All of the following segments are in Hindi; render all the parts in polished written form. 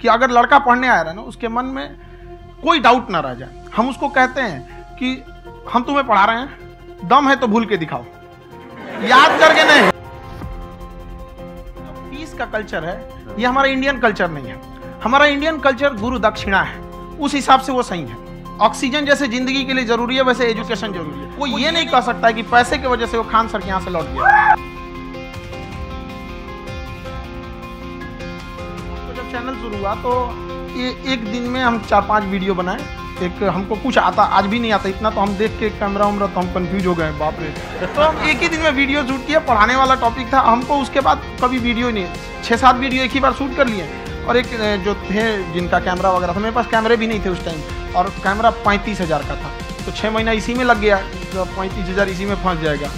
कि अगर लड़का पढ़ने आया है ना, उसके मन में कोई डाउट ना रह जाए। हम उसको कहते हैं कि हम तुम्हें पढ़ा रहे हैं, दम है तो भूल के दिखाओ, याद करके नहीं। पीस का कल्चर है, ये हमारा इंडियन कल्चर नहीं है। हमारा इंडियन कल्चर गुरु दक्षिणा है, उस हिसाब से वो सही है। ऑक्सीजन जैसे जिंदगी के लिए जरूरी है, वैसे एजुकेशन जरूरी है। वो ये नहीं कह सकता है कि पैसे की वजह से वो खान सर के यहाँ से लौट गया। तो जब चैनल शुरू हुआ तो ये एक दिन में हम 4-5 वीडियो बनाए। एक हमको कुछ आता, आज भी नहीं आता इतना, तो हम देख के कैमरा उमरा तो हम कंफ्यूज हो गए, बाप रे। तो हम एक ही दिन में वीडियो शूट किया, पढ़ाने वाला टॉपिक था हमको। उसके बाद कभी वीडियो नहीं, 6-7 वीडियो एक ही बार शूट कर लिए। और एक जो थे जिनका कैमरा वगैरह था, मेरे पास कैमरे भी नहीं थे उस टाइम, और कैमरा 35,000 का था। तो 6 महीना इसी में लग गया, तो 35,000 इसी में फंस जाएगा।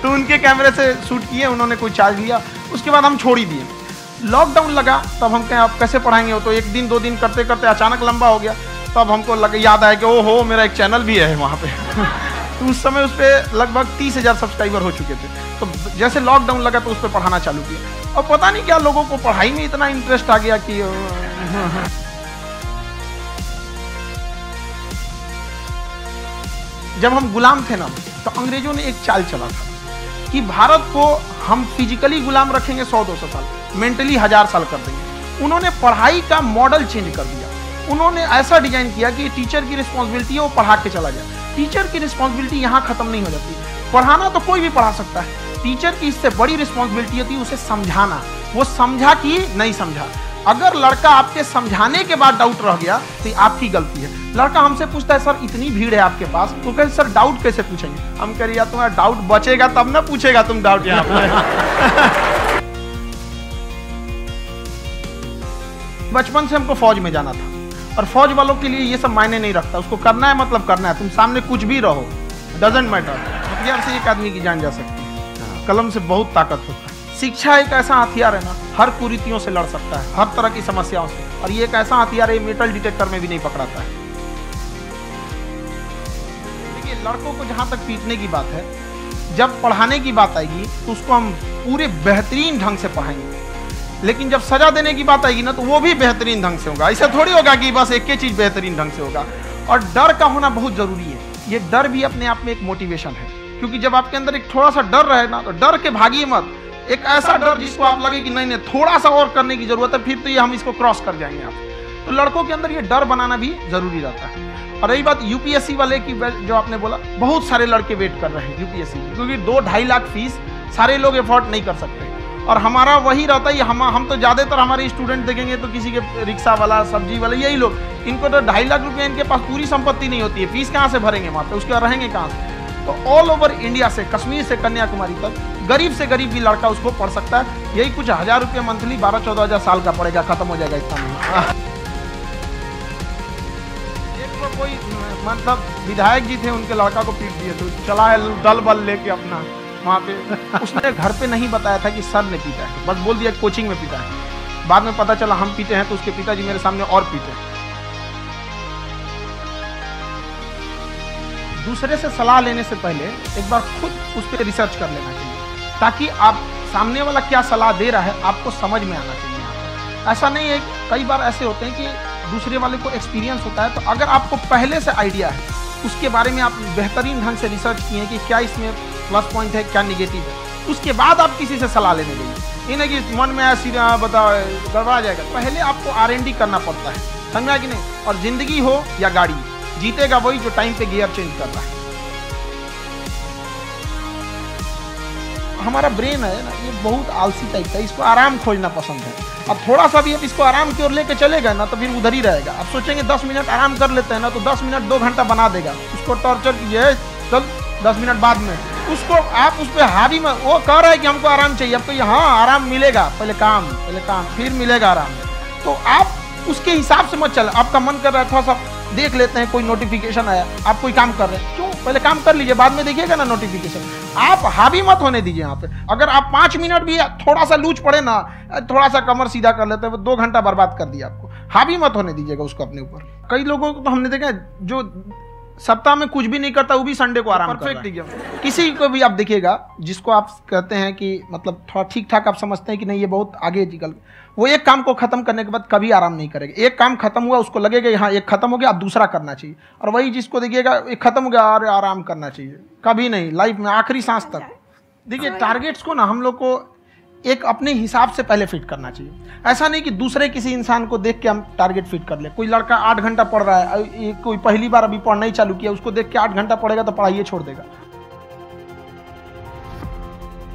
तो उनके कैमरे से शूट किए, उन्होंने कोई चार्ज लिया। उसके बाद हम छोड़ ही दिए। लॉकडाउन लगा, तब हम कहें आप कैसे पढ़ाएंगे। हो तो 1 दिन 2 दिन करते करते अचानक लंबा हो गया। तब हमको याद आया कि ओहो, मेरा एक चैनल भी है वहाँ पे। तो उस समय उस पर लगभग 30,000 सब्सक्राइबर हो चुके थे। तो जैसे लॉकडाउन लगा तो उस पर पढ़ाना चालू किया। और पता नहीं क्या लोगों को पढ़ाई में इतना इंटरेस्ट आ गया कि जब हम गुलाम थे ना, तो अंग्रेजों ने एक चाल चला था कि भारत को हम फिजिकली गुलाम रखेंगे 100-200 साल, मेंटली 1000 साल कर देंगे। उन्होंने पढ़ाई का मॉडल चेंज कर दिया। उन्होंने ऐसा डिजाइन किया कि टीचर की रिस्पॉन्सिबिलिटी है वो पढ़ा के चला जाए। टीचर की रिस्पॉन्सिबिलिटी यहाँ खत्म नहीं हो जाती। पढ़ाना तो कोई भी पढ़ा सकता है, टीचर की इससे बड़ी रिस्पॉन्सिबिलिटी होती है उसे समझाना। वो समझा कि नहीं समझा। अगर लड़का आपके समझाने के बाद डाउट रह गया तो आपकी गलती है। लड़का हमसे पूछता है, सर इतनी भीड़ है आपके पास, तो कहते सर डाउट कैसे पूछेंगे। हम कह रहे यार तुम्हारा डाउट बचेगा तब ना पूछेगा तुम डाउट यहाँ पे। बचपन से हमको फौज में जाना था, और फौज वालों के लिए ये सब मायने नहीं रखता। उसको करना है मतलब करना है, तुम सामने कुछ भी रहो, डजंट मैटर। हथियार से एक आदमी की जान जा सकती है, कलम से बहुत ताकत होता है। शिक्षा एक ऐसा हथियार है ना, हर कुरीतियों से लड़ सकता है, हर तरह की समस्याओं से। और ये एक ऐसा हथियार है, मेटल डिटेक्टर में भी नहीं पकड़ाता है। देखिए, लड़कों को जहां तक पीटने की बात है, जब पढ़ाने की बात आएगी तो उसको हम पूरे बेहतरीन ढंग से पढ़ाएंगे। लेकिन जब सजा देने की बात आएगी ना, तो वो भी बेहतरीन ढंग से होगा। ऐसा थोड़ी होगा कि बस एक ही चीज बेहतरीन ढंग से होगा। और डर का होना बहुत जरूरी है। ये डर भी अपने आप में एक मोटिवेशन है, क्योंकि जब आपके अंदर एक थोड़ा सा डर रहे ना, तो डर के भागिए मत। एक ऐसा डर जिसको आप लगे कि नहीं थोड़ा सा और करने की जरूरत है, फिर तो ये हम इसको क्रॉस कर जाएंगे आप। तो लड़कों के अंदर ये डर बनाना भी जरूरी रहता है। और रही बात यूपीएससी वाले की, जो आपने बोला, बहुत सारे लड़के वेट कर रहे हैं यूपीएससी की, क्योंकि 2-2.5 लाख फीस सारे लोग एफोर्ड नहीं कर सकते। और हमारा वही रहता है, हम तो ज्यादातर हमारे स्टूडेंट देखेंगे तो किसी के रिक्शा वाला, सब्जी वाला, यही लोग, इनको तो 2.5 लाख रुपए इनके पास पूरी संपत्ति नहीं होती है। फीस कहाँ से भरेंगे वहाँ पे, उसके बाद रहेंगे कहाँ से। तो ऑल ओवर इंडिया से, कश्मीर से कन्याकुमारी तक, गरीब से गरीब भी लड़का उसको पढ़ सकता है। यही कुछ 1000 रुपये मंथली, 12-14 हजार साल का पड़ेगा, खत्म हो जाएगा इतना में। एक तो कोई मतलब विधायक जी थे, उनके लड़का को पीट दिए, तो चला है दल बल लेके अपना वहाँ पे। उसने घर पे नहीं बताया था कि सर ने पीटा है, बस बोल दिया कोचिंग में पीटा है। बाद में पता चला हम पीटे हैं, तो उसके पिताजी मेरे सामने और पीटे। दूसरे से सलाह लेने से पहले एक बार खुद उस पर रिसर्च कर लेना चाहिए, ताकि आप सामने वाला क्या सलाह दे रहा है आपको समझ में आना चाहिए। ऐसा नहीं है, कई बार ऐसे होते हैं कि दूसरे वाले को एक्सपीरियंस होता है, तो अगर आपको पहले से आइडिया है, उसके बारे में आप बेहतरीन ढंग से रिसर्च किए कि क्या इसमें प्लस पॉइंट है, क्या निगेटिव है, उसके बाद आप किसी से सलाह लेने देंगे। ये नहीं कि मन में सीधा बताओ गड़बड़ा जाएगा। पहले आपको R&D करना पड़ता है, समझा कि नहीं। और जिंदगी हो या गाड़ी, जीतेगा वही जो टाइम पे गियर चेंज कर रहा है। हमारा ब्रेन है ना, ये बहुत आलसी टाइप का, इसको आराम खोजना पसंद है। अब थोड़ा सा भी आप इसको आराम की ओर लेके चले गए ना, तो फिर उधर ही रहेगा। आप सोचेंगे 10 मिनट आराम कर लेते हैं ना, तो 10 मिनट 2 घंटा बना देगा। उसको टॉर्चर कीजिए, चल 10 मिनट बाद में उसको आप उस पर हावी में, वो कह रहा है कि हमको आराम चाहिए, आपको हाँ आराम मिलेगा, पहले काम फिर मिलेगा आराम। तो आप उसके हिसाब से मत चल। आपका मन कर रहा है थोड़ा सा देख लेते हैं, कोई नोटिफिकेशन आया, आप कोई काम कर रहे हैं, क्यों, पहले काम कर लीजिए, बाद में देखिएगा ना नोटिफिकेशन। आप हावी मत होने दीजिए यहाँ पे। अगर आप 5 मिनट भी थोड़ा सा लूज पड़े ना, थोड़ा सा कमर सीधा कर लेते हैं, वो 2 घंटा बर्बाद कर दिया आपको। हावी मत होने दीजिएगा उसको अपने ऊपर। कई लोगों को तो हमने देखा जो सप्ताह में कुछ भी नहीं करता, वो भी संडे को आराम कर रहा है। किसी को भी आप देखिएगा जिसको आप कहते हैं कि मतलब थोड़ा ठीक ठाक आप समझते हैं कि नहीं ये बहुत आगे निकल, वो एक काम को खत्म करने के बाद कभी आराम नहीं करेगा। एक काम खत्म हुआ उसको लगेगा हाँ एक खत्म हो गया अब दूसरा करना चाहिए, और वही जिसको देखिएगा एक खत्म हो गया और आराम करना चाहिए, कभी नहीं लाइफ में आखिरी सांस तक। देखिए टारगेट्स को ना हम लोग को एक अपने हिसाब से पहले फिट करना चाहिए। ऐसा नहीं कि दूसरे किसी इंसान को देख के हम टारगेट फिट कर ले। कोई लड़का 8 घंटा पढ़ रहा है, कोई पहली बार अभी पढ़ना ही चालू किया, उसको देख के 8 घंटा पढ़ेगा तो पढ़ाई छोड़ देगा।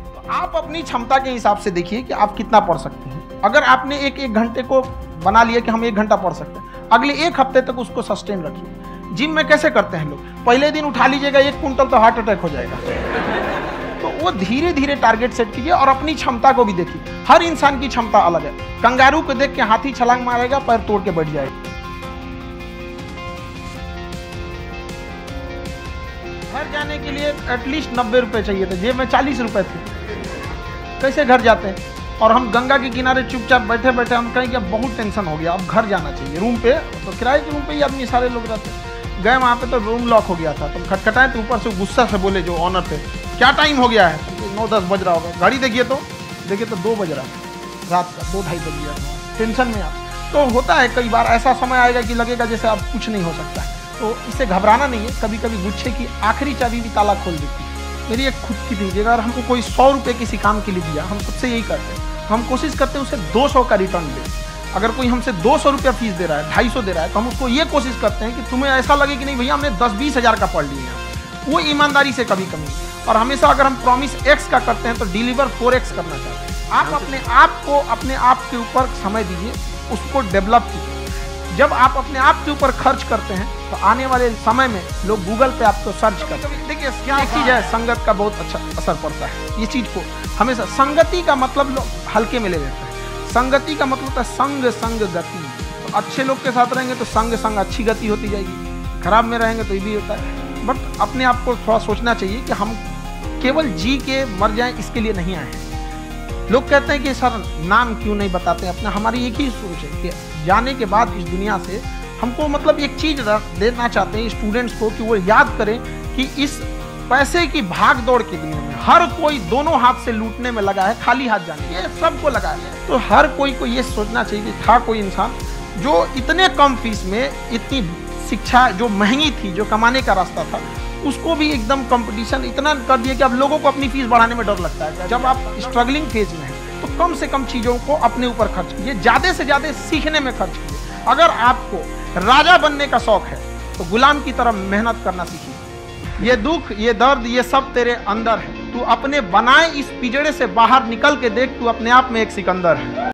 तो आप अपनी क्षमता के हिसाब से देखिए कि आप कितना पढ़ सकते हैं। अगर आपने एक घंटे को बना लिया कि हम 1 घंटा पढ़ सकते हैं, अगले 1 हफ्ते तक उसको सस्टेन रखिए। जिम में कैसे करते हैं लोग, पहले दिन उठा लीजिएगा 1 क्विंटल तो हार्ट अटैक हो जाएगा। तो वो धीरे धीरे टारगेट सेट कीजिए और अपनी क्षमता को भी देखिए। हर इंसान की क्षमता अलग है। कंगारू को देख के हाथी छलांग मारेगा, पैर तोड़ के बैठ जाएगा। घर जाने के लिए एटलीस्ट 90 रुपए चाहिए थे, जेब में 40 रुपए थे। कैसे घर जाते हैं? और हम गंगा के किनारे चुपचाप बैठे बैठे हम कहें कि अब बहुत टेंशन हो गया, अब घर जाना चाहिए। रूम पे तो किराए के रूम पे ही आदमी सारे लोग रहते गए, वहाँ पे तो रूम लॉक हो गया था। तो खटखटाए तो ऊपर से गुस्सा से बोले जो ऑनर थे, क्या टाइम हो गया है? 9-10 बज रहा होगा। घड़ी देखिए तो 2 बज रहा है रात का, 2-2:30 बज गया। टेंशन में आप तो होता है, कई बार ऐसा समय आएगा कि लगेगा जैसे अब कुछ नहीं हो सकता है। तो इससे घबराना नहीं है। कभी कभी गुच्छे की आखिरी चाबी भी ताला खोल देती है। मेरी एक खुद की थी, अगर हमको कोई 100 रुपये किसी काम के लिए दिया, हम सबसे यही करते हैं, हम कोशिश करते हैं उसे 200 का रिटर्न दें। अगर कोई हमसे 200 रुपया फीस दे रहा है, 250 दे रहा है, तो हम उसको ये कोशिश करते हैं कि तुम्हें ऐसा लगे कि नहीं भैया हमने 10-20 हज़ार का पढ़ लिया। वो ईमानदारी से कभी कमी। और हमेशा अगर हम प्रॉमिस X का करते हैं तो डिलीवर 4X करना चाहते हैं। आप अपने आप के ऊपर समय दीजिए, उसको डेवलप कीजिए। जब आप अपने आप के ऊपर खर्च करते हैं तो आने वाले समय में लोग गूगल पे आपको सर्च करते हैं। देखिए क्या चीज़ है, संगत का बहुत अच्छा असर पड़ता है। ये चीज़ को हमेशा संगति का मतलब लोग हल्के में ले लेते हैं। संगति का मतलब है संग गति। तो अच्छे लोग के साथ रहेंगे तो संग अच्छी गति होती जाएगी, खराब में रहेंगे तो ये भी होता है। बट अपने आप को थोड़ा सोचना चाहिए कि हम केवल जी के मर जाएं इसके लिए नहीं आए हैं। लोग कहते हैं कि सर नाम क्यों नहीं बताते अपना। हमारी एक ही सोच है कि जाने के बाद इस दुनिया से हमको मतलब एक चीज़ देना चाहते हैं स्टूडेंट्स को कि वो याद करें कि इस पैसे की भाग दौड़ की दुनिया में हर कोई दोनों हाथ से लूटने में लगा है, खाली हाथ जाने ये सबको लगा है। तो हर कोई को ये सोचना चाहिए कि था कोई इंसान जो इतने कम फीस में इतनी शिक्षा जो महंगी थी, जो कमाने का रास्ता था, उसको भी एकदम कंपटीशन इतना कर दिया कि अब लोगों को अपनी फीस बढ़ाने में डर लगता है। जब आप स्ट्रगलिंग फेज में हैं तो कम से कम चीज़ों को अपने ऊपर खर्च कीजिए, ज़्यादा से ज़्यादा सीखने में खर्च कीजिए। अगर आपको राजा बनने का शौक है तो गुलाम की तरह मेहनत करना सीखिए। ये दुख, ये दर्द, ये सब तेरे अंदर है। तू अपने बनाए इस पिंजड़े से बाहर निकल के देख, तू अपने आप में एक सिकंदर है।